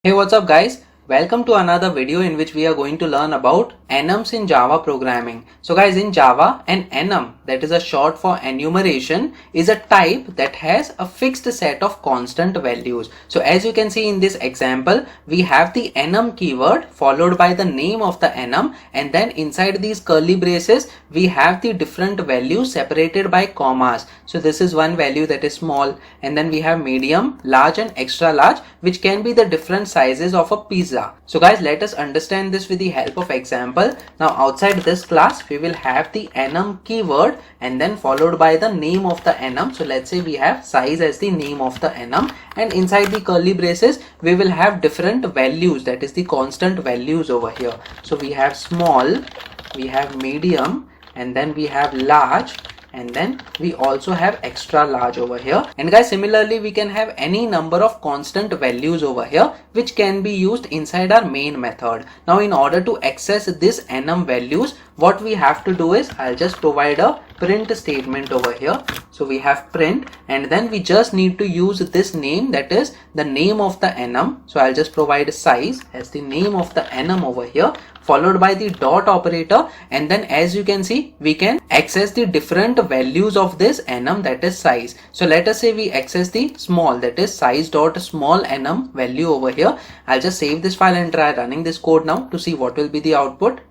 Hey, what's up guys? Welcome to another video in which we are going to learn about enums in Java programming. So guys, in Java, an enum, that is a short for enumeration, is a type that has a fixed set of constant values. So as you can see in this example, we have the enum keyword followed by the name of the enum, and then inside these curly braces we have the different values separated by commas. So this is one value that is small, and then we have medium, large and extra large, which can be the different sizes of a pizza. So guys, let us understand this with the help of example. Now outside this class we will have the enum keyword and then followed by the name of the enum. So let's say we have size as the name of the enum, and inside the curly braces we will have different values, that is the constant values over here. So we have small, we have medium, and then we have large, and then we also have extra large over here. And guys, similarly we can have any number of constant values over here which can be used inside our main method. Now in order to access this enum values, what we have to do is I'll just provide a print statement over here. So we have print, and then we just need to use this name, that is the name of the enum. So I'll just provide size as the name of the enum over here, followed by the dot operator, and then as you can see we can access the different values of this enum, that is size. So let us say we access the small, that is size dot small enum value over here. I'll just save this file and try running this code now to see what will be the output.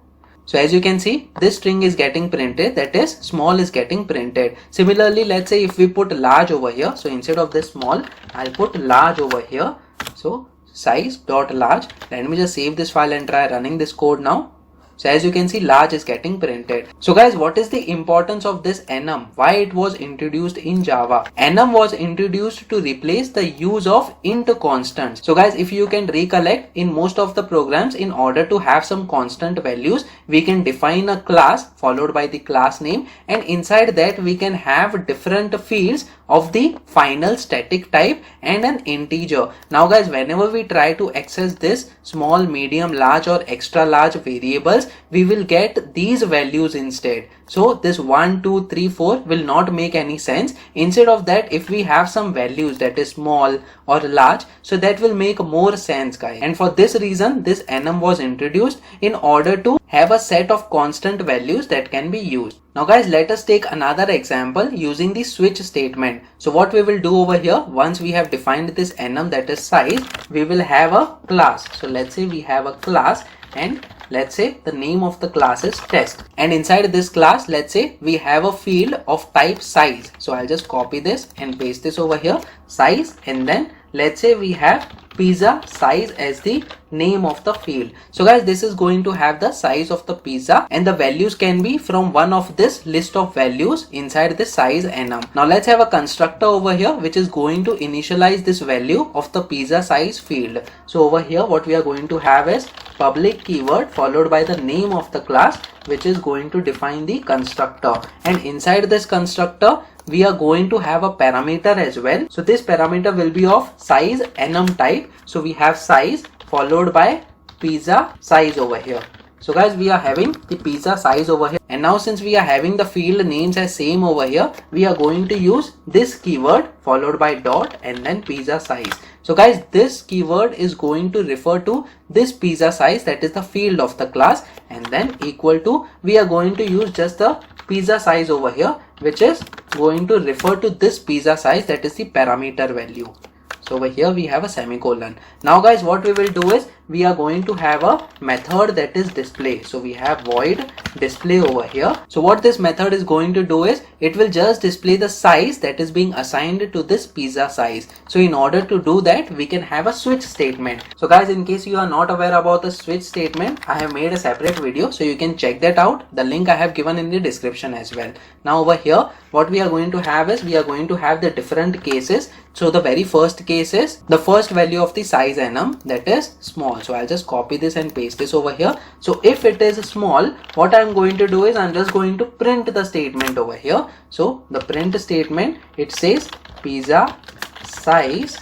So as you can see, this string is getting printed, that is small is getting printed. Similarly, let's say if we put large over here, so instead of this small I'll put large over here. So size dot large. Let me just save this file and try running this code now. So as you can see, large is getting printed. So guys, what is the importance of this enum? Why it was introduced in Java? Enum was introduced to replace the use of int constants. So guys, if you can recollect, in most of the programs, in order to have some constant values, we can define a class followed by the class name, and inside that we can have different fields of the final static type and an integer. Now guys, whenever we try to access this small, medium, large or extra large variables, we will get these values instead. So this 1, 2, 3, 4 will not make any sense. Instead of that, if we have some values that is small or large, so that will make more sense guys. And for this reason, this enum was introduced in order to have a set of constant values that can be used. Now guys, let us take another example using the switch statement. So what we will do over here, once we have defined this enum, that is size, we will have a class. So let's say we have a class, and let's say the name of the class is test, and inside this class, let's say we have a field of type size. So I'll just copy this and paste this over here, size, and then let's say we have pizza size as the name of the field. So guys, this is going to have the size of the pizza, and the values can be from one of this list of values inside the size enum. Now let's have a constructor over here which is going to initialize this value of the pizza size field. So over here what we are going to have is public keyword followed by the name of the class, which is going to define the constructor, and inside this constructor we are going to have a parameter as well. So this parameter will be of size enum type. So we have size followed by pizza size over here. So guys, we are having the pizza size over here, and now since we are having the field names as same over here, we are going to use this keyword followed by dot and then pizza size. So guys, this keyword is going to refer to this pizza size, that is the field of the class, and then equal to, we are going to use just the pizza size over here, which is going to refer to this pizza size, that is the parameter value. So over here we have a semicolon. Now guys, what we will do is we are going to have a method that is display. So we have void display over here. So what this method is going to do is it will just display the size that is being assigned to this pizza size. So in order to do that, we can have a switch statement. So guys, in case you are not aware about the switch statement, I have made a separate video, so you can check that out. The link I have given in the description as well. Now over here, what we are going to have is we are going to have the different cases. So the very first case is the first value of the size enum, that is small. So I'll just copy this and paste this over here. So if it is small, what I'm going to do is I'm just going to print the statement over here. So the print statement, it says pizza size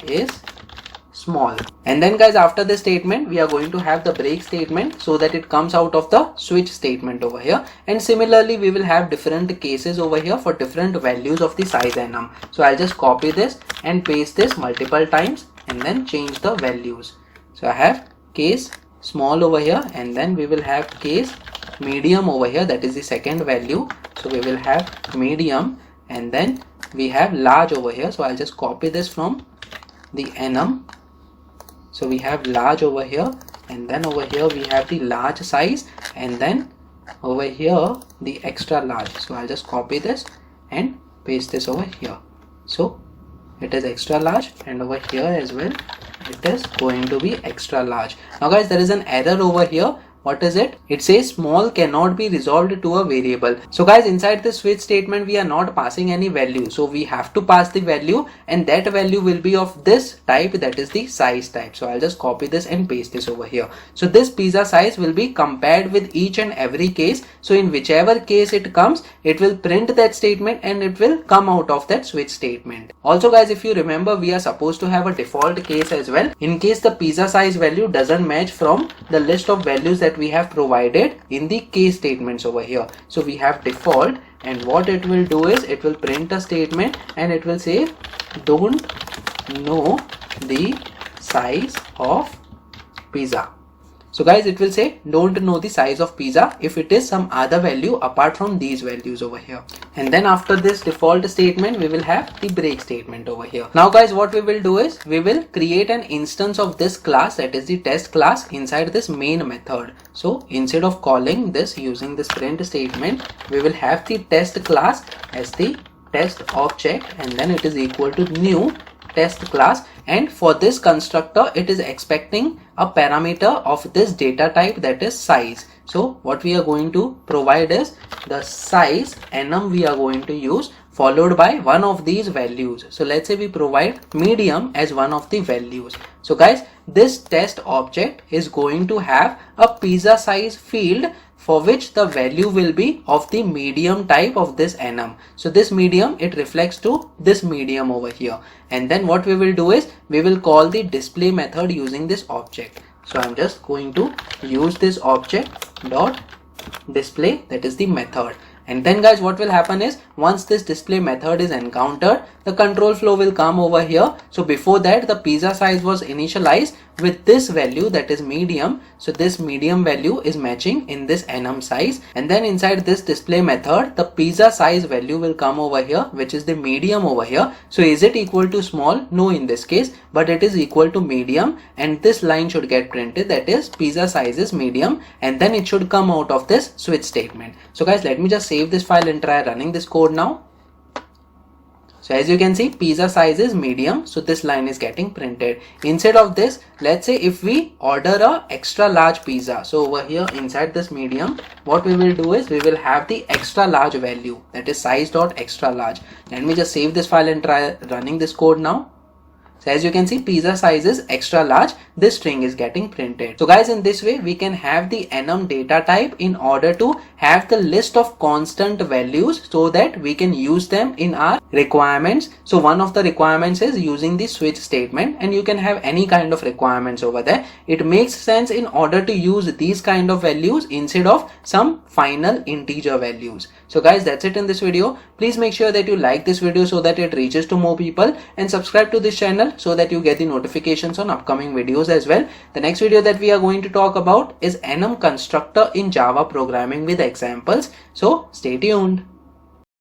is small. And then guys, after this statement, we are going to have the break statement so that it comes out of the switch statement over here. And similarly, we will have different cases over here for different values of the size enum. So I'll just copy this and paste this multiple times and then change the values. So I have case small over here, and then we will have case medium over here, that is the second value. So we will have medium, and then we have large over here. So I'll just copy this from the enum. So we have large over here, and then over here we have the large size, and then over here the extra large. So I'll just copy this and paste this over here. So it is extra large, and over here as well it is going to be extra large. Now guys, there is an error over here. What is it? It says small cannot be resolved to a variable. So guys, inside the switch statement we are not passing any value, so we have to pass the value, and that value will be of this type, that is the size type. So I'll just copy this and paste this over here. So this pizza size will be compared with each and every case. So in whichever case it comes, it will print that statement and it will come out of that switch statement. Also guys, if you remember, we are supposed to have a default case as well, in case the pizza size value doesn't match from the list of values that we have provided in the case statements over here. So we have default, and what it will do is it will print a statement and it will say don't know the size of pizza. So guys, it will say don't know the size of pizza if it is some other value apart from these values over here. And then after this default statement, we will have the break statement over here. Now guys, what we will do is we will create an instance of this class, that is the test class, inside this main method. So instead of calling this using this print statement, we will have the test class as the test object, and then it is equal to new test class, and for this constructor it is expecting a parameter of this data type, that is size. So what we are going to provide is the size enum we are going to use, followed by one of these values. So let's say we provide medium as one of the values. So guys, this test object is going to have a pizza size field for which the value will be of the medium type of this enum. So this medium, it reflects to this medium over here. And then what we will do is we will call the display method using this object. So I'm just going to use this object dot display, that is the method. And then guys, what will happen is once this display method is encountered, the control flow will come over here. So before that, the pizza size was initialized with this value, that is medium. So this medium value is matching in this enum size, and then inside this display method, the pizza size value will come over here, which is the medium over here. So is it equal to small? No, in this case, but it is equal to medium, and this line should get printed, that is pizza size is medium, and then it should come out of this switch statement. So guys, let me just save this file and try running this code now. So as you can see, pizza size is medium, so this line is getting printed. Instead of this, let's say if we order a extra large pizza, so over here inside this medium, what we will do is we will have the extra large value, that is size dot extra large. Let me just save this file and try running this code now. So as you can see, pizza size is extra large, this string is getting printed. So guys, in this way we can have the enum data type in order to have the list of constant values so that we can use them in our requirements. So one of the requirements is using the switch statement, and you can have any kind of requirements over there. It makes sense in order to use these kind of values instead of some final integer values. So guys, that's it in this video. Please make sure that you like this video so that it reaches to more people, and subscribe to this channel so that you get the notifications on upcoming videos as well. The next video that we are going to talk about is enum constructor in Java programming with examples. So stay tuned.